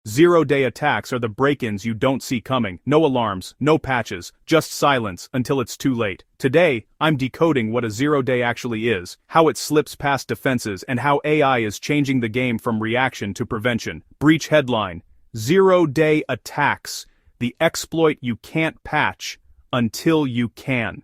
Zero-day attacks are the break-ins you don't see coming. No alarms, no patches, just silence until it's too late. Today, I'm decoding what a zero-day actually is, how it slips past defenses, and how AI is changing the game from reaction to prevention. Breach headline: Zero-day attacks, the exploit you can't patch until you can.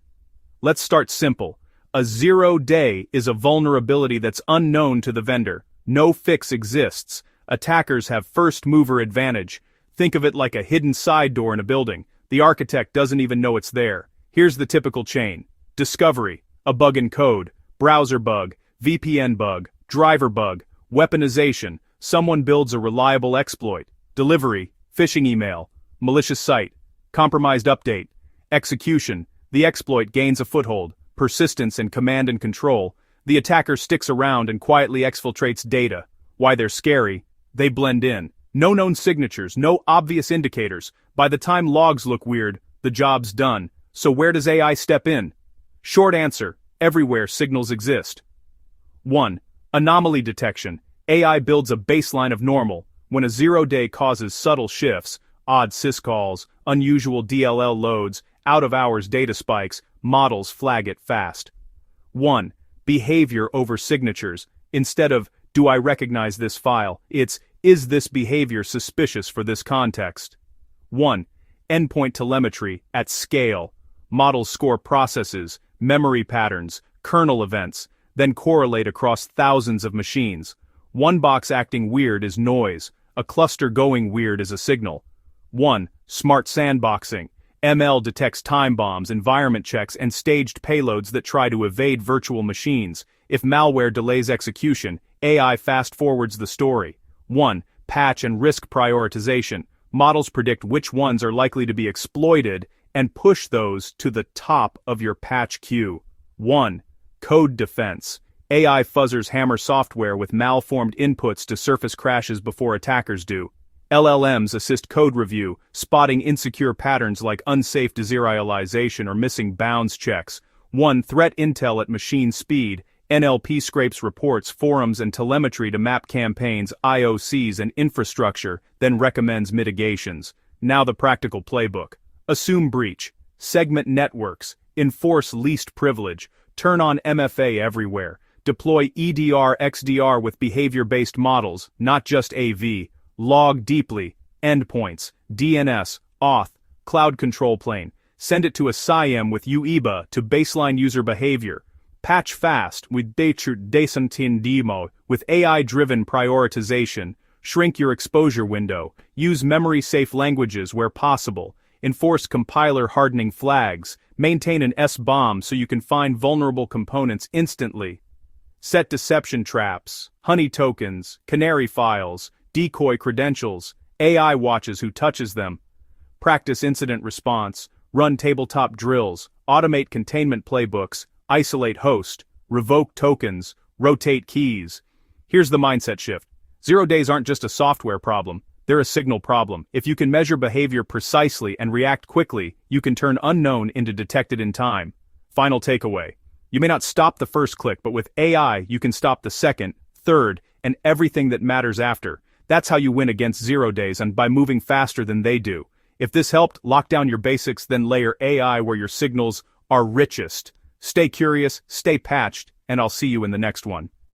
Let's start simple. A zero-day is a vulnerability that's unknown to the vendor. No fix exists. Attackers have first-mover advantage. Think of it like a hidden side door in a building. The architect doesn't even know it's there. Here's the typical chain. Discovery: a bug in code. Browser bug. VPN bug. Driver bug. Weaponization: someone builds a reliable exploit. Delivery: phishing email. Malicious site. Compromised update. Execution: the exploit gains a foothold. Persistence and command and control: the attacker sticks around and quietly exfiltrates data. Why they're scary: they blend in. No known signatures, no obvious indicators. By the time logs look weird, the job's done. So where does AI step in? Short answer: everywhere signals exist. 1. Anomaly detection. AI builds a baseline of normal. When a zero-day causes subtle shifts, odd syscalls, unusual DLL loads, out-of-hours data spikes, models flag it fast. 1. Behavior over signatures. Instead of, "Do I recognize this file?" it's, "Is this behavior suspicious for this context?" 1. Endpoint telemetry at scale. Models score processes, memory patterns, kernel events, then correlate across thousands of machines. One box acting weird is noise. A cluster going weird is a signal. 1. Smart sandboxing. ML detects time bombs, environment checks, and staged payloads that try to evade virtual machines. If malware delays execution, AI fast-forwards the story. 1. Patch and risk prioritization. Models predict which ones are likely to be exploited and push those to the top of your patch queue. 1. Code defense. AI fuzzers hammer software with malformed inputs to surface crashes before attackers do. LLMs assist code review, spotting insecure patterns like unsafe deserialization or missing bounds checks. 1. Threat intel at machine speed. NLP scrapes reports, forums, and telemetry to map campaigns, IOCs, and infrastructure, then recommends mitigations. Now the practical playbook. Assume breach. Segment networks. Enforce least privilege. Turn on MFA everywhere. Deploy EDR XDR with behavior-based models, not just AV. Log deeply. Endpoints. DNS. Auth. Cloud control plane. Send it to a SIEM with UEBA to baseline user behavior. Patch fast with Decoding demo with AI-driven prioritization. Shrink your exposure window. Use memory-safe languages where possible. Enforce compiler hardening flags. Maintain an SBOM so you can find vulnerable components instantly. Set deception traps. Honey tokens. Canary files. Decoy credentials. AI watches who touches them. Practice incident response. Run tabletop drills. Automate containment playbooks. Isolate host. Revoke tokens. Rotate keys. Here's the mindset shift. 0 days aren't just a software problem, they're a signal problem. If you can measure behavior precisely and react quickly, you can turn unknown into detected in time. Final takeaway. You may not stop the first click, but with AI, you can stop the second, third, and everything that matters after. That's how you win against 0 days, and by moving faster than they do. If this helped, lock down your basics, then layer AI where your signals are richest. Stay curious, stay patched, and I'll see you in the next one.